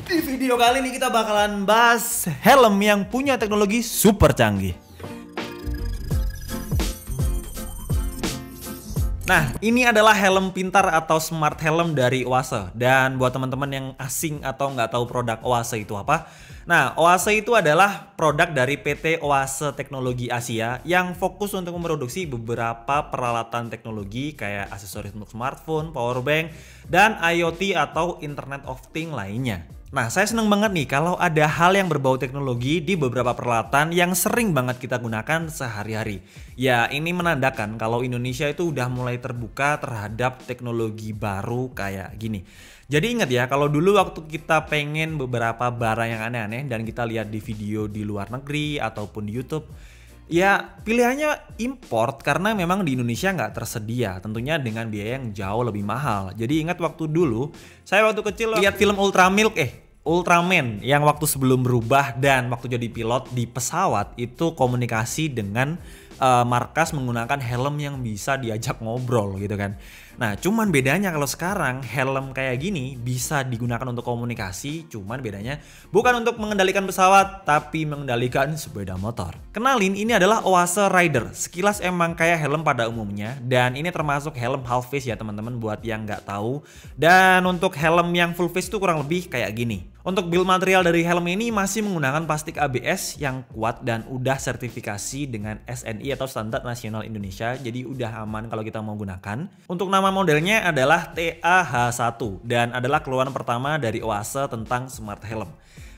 Di video kali ini kita bakalan bahas helm yang punya teknologi super canggih. Nah, ini adalah helm pintar atau smart helm dari Oase. Dan buat teman-teman yang asing atau nggak tahu produk Oase itu apa, nah, Oase itu adalah produk dari PT Oase Teknologi Asia yang fokus untuk memproduksi beberapa peralatan teknologi kayak aksesoris untuk smartphone, powerbank, dan IoT atau Internet of Things lainnya. Nah, saya seneng banget nih kalau ada hal yang berbau teknologi di beberapa peralatan yang sering banget kita gunakan sehari-hari. Ya, ini menandakan kalau Indonesia itu udah mulai terbuka terhadap teknologi baru kayak gini. Jadi ingat ya, kalau dulu waktu kita pengen beberapa barang yang aneh-aneh dan kita lihat di video di luar negeri ataupun di YouTube, ya pilihannya import karena memang di Indonesia nggak tersedia, tentunya dengan biaya yang jauh lebih mahal. Jadi ingat waktu dulu, saya waktu kecil lihat film Ultraman yang waktu sebelum berubah dan waktu jadi pilot di pesawat itu komunikasi dengan markas menggunakan helm yang bisa diajak ngobrol gitu kan. Nah, cuman bedanya kalau sekarang helm kayak gini bisa digunakan untuk komunikasi, cuman bedanya bukan untuk mengendalikan pesawat tapi mengendalikan sepeda motor. Kenalin, ini adalah Oase Rider. Sekilas emang kayak helm pada umumnya dan ini termasuk helm half face ya teman-teman buat yang nggak tahu. Dan untuk helm yang full face itu kurang lebih kayak gini. Untuk build material dari helm ini masih menggunakan plastik ABS yang kuat dan udah sertifikasi dengan SNI atau Standar Nasional Indonesia, jadi udah aman kalau kita mau gunakan. Untuk nama modelnya adalah TAH1 dan adalah keluaran pertama dari Oase tentang smart helm.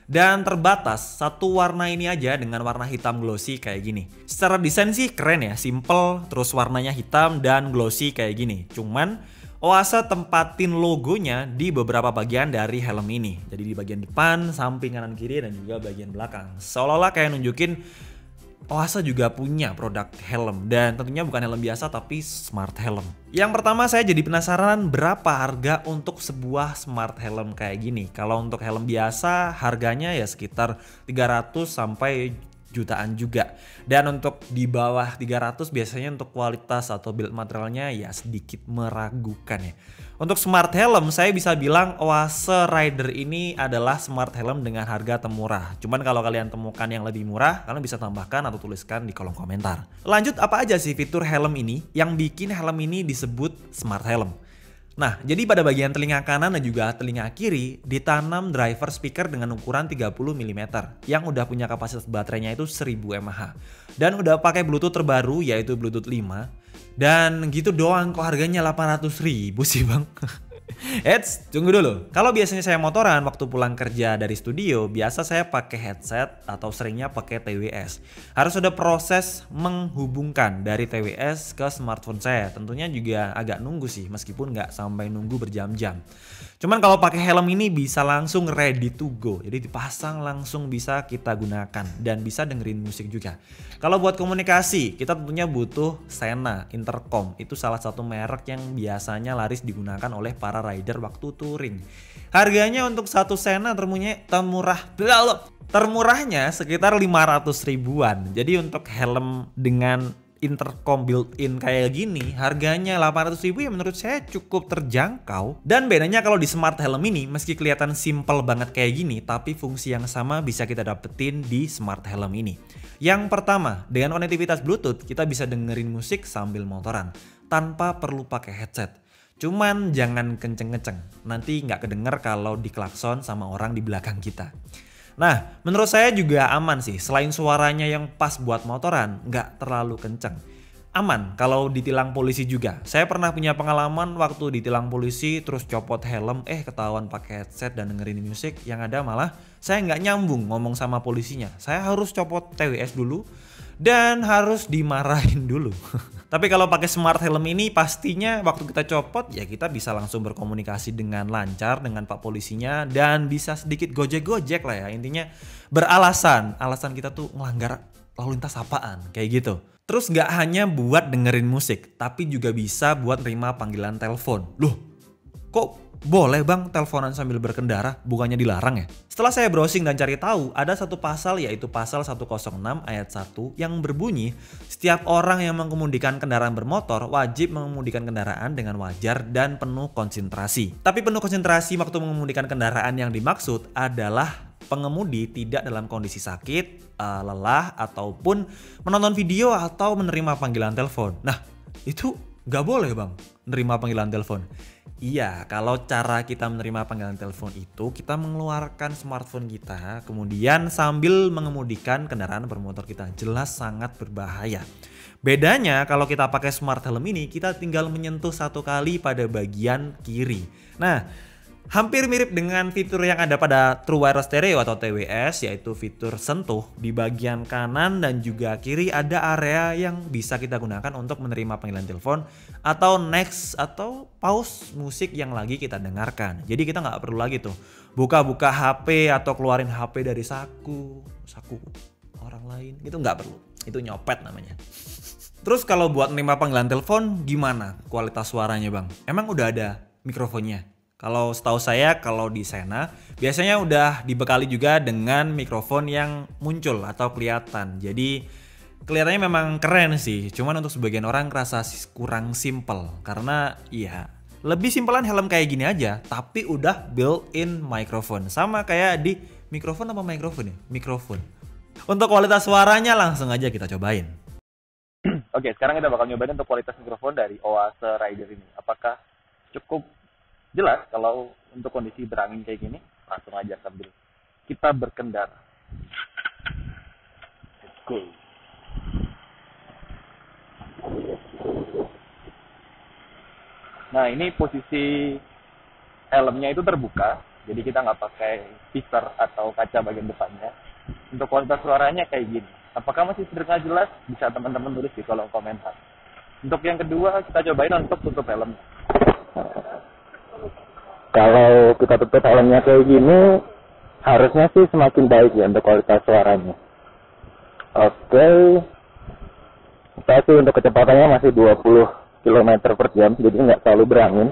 Dan terbatas satu warna ini aja dengan warna hitam glossy kayak gini. Secara desain sih keren ya, simple, terus warnanya hitam dan glossy kayak gini. Cuman Oase tempatin logonya di beberapa bagian dari helm ini. Jadi di bagian depan, samping, kanan, kiri, dan juga bagian belakang. Seolah-olah kayak nunjukin Oase juga punya produk helm. Dan tentunya bukan helm biasa tapi smart helm. Yang pertama saya jadi penasaran berapa harga untuk sebuah smart helm kayak gini. Kalau untuk helm biasa harganya ya sekitar 300 sampai jutaan juga. Dan untuk di bawah 300 biasanya untuk kualitas atau build materialnya ya sedikit meragukan ya. Untuk smart helm saya bisa bilang Oase Rider ini adalah smart helm dengan harga termurah. Cuman kalau kalian temukan yang lebih murah, kalian bisa tambahkan atau tuliskan di kolom komentar. Lanjut, apa aja sih fitur helm ini yang bikin helm ini disebut smart helm? Nah, jadi pada bagian telinga kanan dan juga telinga kiri ditanam driver speaker dengan ukuran 30 mm yang udah punya kapasitas baterainya itu 1000 mAh dan udah pakai Bluetooth terbaru yaitu Bluetooth 5. Dan gitu doang kok harganya 800.000 sih bang. Eits, tunggu dulu. Kalau biasanya saya motoran waktu pulang kerja dari studio, biasa saya pakai headset atau seringnya pakai TWS. Harus ada proses menghubungkan dari TWS ke smartphone saya. Tentunya juga agak nunggu sih, meskipun nggak sampai nunggu berjam-jam. Cuman kalau pakai helm ini bisa langsung ready to go. Jadi dipasang langsung bisa kita gunakan dan bisa dengerin musik juga. Kalau buat komunikasi, kita tentunya butuh Sena Intercom. Itu salah satu merek yang biasanya laris digunakan oleh para rider waktu touring. Harganya untuk satu Sena termurahnya sekitar 500 ribuan. Jadi untuk helm dengan intercom built-in kayak gini harganya 800.000 ya menurut saya cukup terjangkau. Dan bedanya kalau di smart helm ini meski kelihatan simple banget kayak gini, tapi fungsi yang sama bisa kita dapetin di smart helm ini. Yang pertama, dengan konektivitas Bluetooth kita bisa dengerin musik sambil motoran tanpa perlu pakai headset. Cuman jangan kenceng-kenceng, nanti nggak kedenger kalau diklakson sama orang di belakang kita. Nah, menurut saya juga aman sih. Selain suaranya yang pas buat motoran, nggak terlalu kenceng. Aman kalau ditilang polisi juga. Saya pernah punya pengalaman waktu ditilang polisi terus copot helm, ketahuan pakai headset dan dengerin musik. Yang ada malah saya nggak nyambung ngomong sama polisinya. Saya harus copot TWS dulu dan harus dimarahin dulu. Tapi kalau pakai smart helm ini pastinya waktu kita copot ya kita bisa langsung berkomunikasi dengan lancar dengan Pak Polisinya dan bisa sedikit gojek-gojek lah ya. Intinya beralasan, alasan kita tuh ngelanggar lalu lintas apaan kayak gitu. Terus nggak hanya buat dengerin musik, tapi juga bisa buat nerima panggilan telepon. Loh, kok boleh bang teleponan sambil berkendara, bukannya dilarang ya? Setelah saya browsing dan cari tahu, ada satu pasal yaitu pasal 106 ayat 1 yang berbunyi, setiap orang yang mengemudikan kendaraan bermotor wajib mengemudikan kendaraan dengan wajar dan penuh konsentrasi. Tapi penuh konsentrasi waktu mengemudikan kendaraan yang dimaksud adalah pengemudi tidak dalam kondisi sakit, lelah, ataupun menonton video atau menerima panggilan telepon. Nah, itu nggak boleh bang, menerima panggilan telepon. Iya, kalau cara kita menerima panggilan telepon itu kita mengeluarkan smartphone kita kemudian sambil mengemudikan kendaraan bermotor kita. Jelas sangat berbahaya. Bedanya kalau kita pakai smart helm ini kita tinggal menyentuh satu kali pada bagian kiri. Nah, hampir mirip dengan fitur yang ada pada True Wireless Stereo atau TWS, yaitu fitur sentuh. Di bagian kanan dan juga kiri ada area yang bisa kita gunakan untuk menerima panggilan telepon atau next atau pause musik yang lagi kita dengarkan. Jadi kita nggak perlu lagi tuh buka-buka HP atau keluarin HP dari saku orang lain, itu nggak perlu. Itu nyopet namanya. Terus kalau buat menerima panggilan telepon gimana kualitas suaranya bang? Emang udah ada mikrofonnya? Kalau setahu saya kalau di Sena biasanya udah dibekali juga dengan mikrofon yang muncul atau kelihatan. Jadi kelihatannya memang keren sih. Cuman untuk sebagian orang kerasa kurang simple karena ya lebih simpelan helm kayak gini aja tapi udah built-in mikrofon. Sama kayak di mikrofon apa mikrofon ya? Mikrofon. Untuk kualitas suaranya langsung aja kita cobain. Oke, sekarang kita bakal nyobain untuk kualitas mikrofon dari Oase Rider ini. Apakah cukup jelas kalau untuk kondisi berangin kayak gini? Langsung aja sambil kita berkendara. Let's go. Nah, ini posisi helmnya itu terbuka, jadi kita nggak pakai speaker atau kaca bagian depannya. Untuk kualitas suaranya kayak gini. Apakah masih terdengar jelas? Bisa teman-teman tulis di kolom komentar. Untuk yang kedua, kita cobain untuk tutup helmnya. Kalau kita tutup helmnya kayak gini, harusnya sih semakin baik ya untuk kualitas suaranya. Oke. Saya sih untuk kecepatannya masih 20 km per jam, jadi nggak terlalu berangin.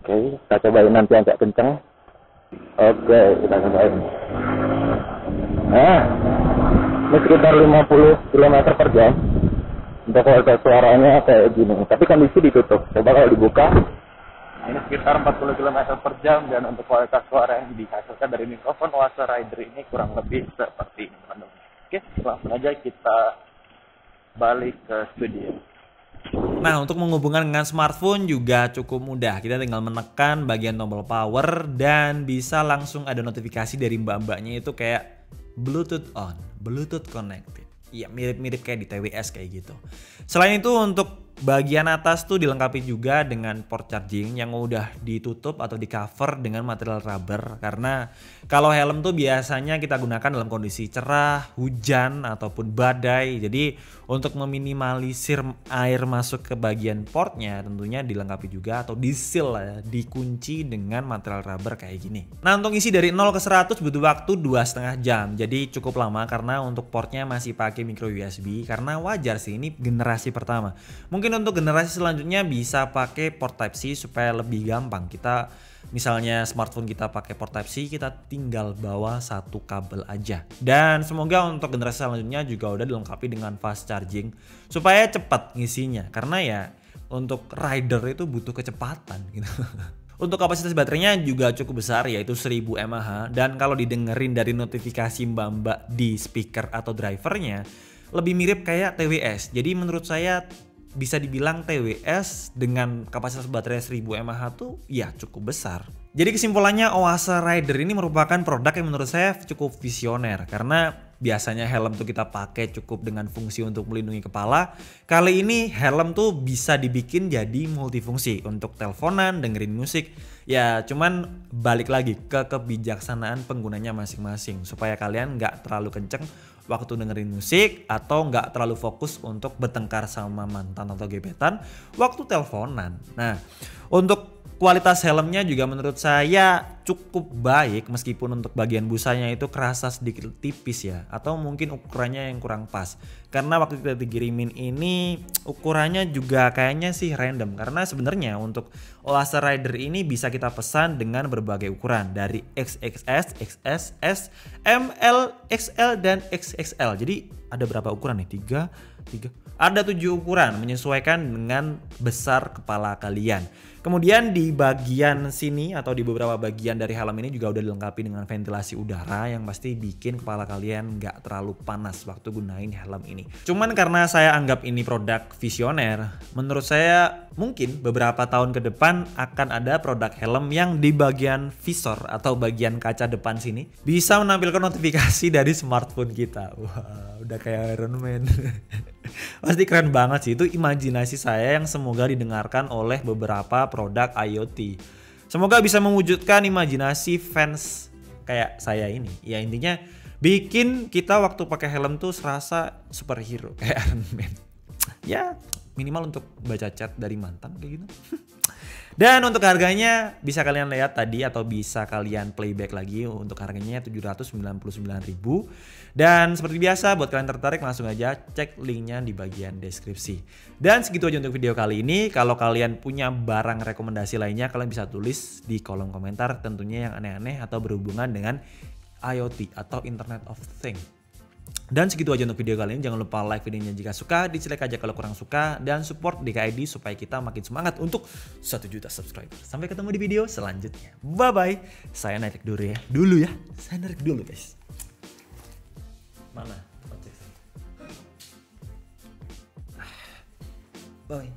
Oke, kita cobain nanti agak kenceng. Oke, kita cobain. Nah, ini sekitar 50 km per jam. Untuk kualitas suaranya kayak gini, tapi kondisi ditutup. Coba kalau dibuka, ini sekitar 40 km per jam dan untuk kualitas suara yang dihasilkan dari mikrofon Oase Rider ini kurang lebih seperti ini, teman-teman. Oke, langsung aja kita balik ke studio. Nah, untuk menghubungkan dengan smartphone juga cukup mudah. Kita tinggal menekan bagian tombol power dan bisa langsung ada notifikasi dari mbak-mbaknya itu kayak Bluetooth on, Bluetooth connected. Iya, mirip-mirip kayak di TWS kayak gitu. Selain itu untuk bagian atas tuh dilengkapi juga dengan port charging yang udah ditutup atau di cover dengan material rubber. Karena kalau helm tuh biasanya kita gunakan dalam kondisi cerah, hujan, ataupun badai. Jadi untuk meminimalisir air masuk ke bagian portnya tentunya dilengkapi juga atau di-seal ya, dikunci dengan material rubber kayak gini. Nah, untuk isi dari 0 ke 100 butuh waktu 2,5 jam. Jadi cukup lama karena untuk portnya masih pakai micro USB karena wajar sih ini generasi pertama. Mungkin untuk generasi selanjutnya bisa pakai port Type-C supaya lebih gampang. Kita misalnya smartphone kita pakai port Type-C, kita tinggal bawa satu kabel aja. Dan semoga untuk generasi selanjutnya juga udah dilengkapi dengan fast charging supaya cepat ngisinya. Karena ya untuk rider itu butuh kecepatan gitu. Untuk kapasitas baterainya juga cukup besar yaitu 1000 mAh dan kalau didengerin dari notifikasi mbak-mbak di speaker atau drivernya lebih mirip kayak TWS. Jadi menurut saya bisa dibilang TWS dengan kapasitas baterai 1000 mAh tuh ya cukup besar. Jadi kesimpulannya Oase Rider ini merupakan produk yang menurut saya cukup visioner karena biasanya helm tuh kita pakai cukup dengan fungsi untuk melindungi kepala. Kali ini helm tuh bisa dibikin jadi multifungsi untuk teleponan, dengerin musik. Ya cuman balik lagi ke kebijaksanaan penggunanya masing-masing supaya kalian nggak terlalu kenceng waktu dengerin musik atau nggak terlalu fokus untuk bertengkar sama mantan atau gebetan waktu teleponan. Nah, untuk Kualitas helmnya juga menurut saya cukup baik, meskipun untuk bagian busanya itu kerasa sedikit tipis ya, atau mungkin ukurannya yang kurang pas. Karena waktu kita dikirimin ini ukurannya juga kayaknya sih random, karena sebenarnya untuk Oase Rider ini bisa kita pesan dengan berbagai ukuran dari XXS, XS, ML, XL dan XXL. Jadi ada berapa ukuran nih? 3. Ada 7 ukuran menyesuaikan dengan besar kepala kalian. Kemudian di bagian sini atau di beberapa bagian dari helm ini juga udah dilengkapi dengan ventilasi udara yang pasti bikin kepala kalian nggak terlalu panas waktu gunain helm ini. Cuman karena saya anggap ini produk visioner, menurut saya mungkin beberapa tahun ke depan akan ada produk helm yang di bagian visor atau bagian kaca depan sini bisa menampilkan notifikasi dari smartphone kita. Wah, udah kayak Iron Man. Pasti keren banget sih, itu imajinasi saya yang semoga didengarkan oleh beberapa produk IoT. Semoga bisa mewujudkan imajinasi fans kayak saya ini. Ya intinya bikin kita waktu pakai helm tuh serasa superhero kayak Iron Man. Ya minimal untuk baca chat dari mantan kayak gitu. Dan untuk harganya bisa kalian lihat tadi atau bisa kalian playback lagi. Untuk harganya 799.000. Dan seperti biasa buat kalian tertarik langsung aja cek linknya di bagian deskripsi. Dan segitu aja untuk video kali ini. Kalau kalian punya barang rekomendasi lainnya kalian bisa tulis di kolom komentar, tentunya yang aneh-aneh atau berhubungan dengan IoT atau Internet of Things. Dan segitu aja untuk video kali ini. Jangan lupa like videonya jika suka, dislike aja kalau kurang suka, dan support DKID supaya kita makin semangat untuk 1 juta subscriber. Sampai ketemu di video selanjutnya. Bye bye. Saya narik dulu ya. Saya narik dulu guys. Mana? Bye.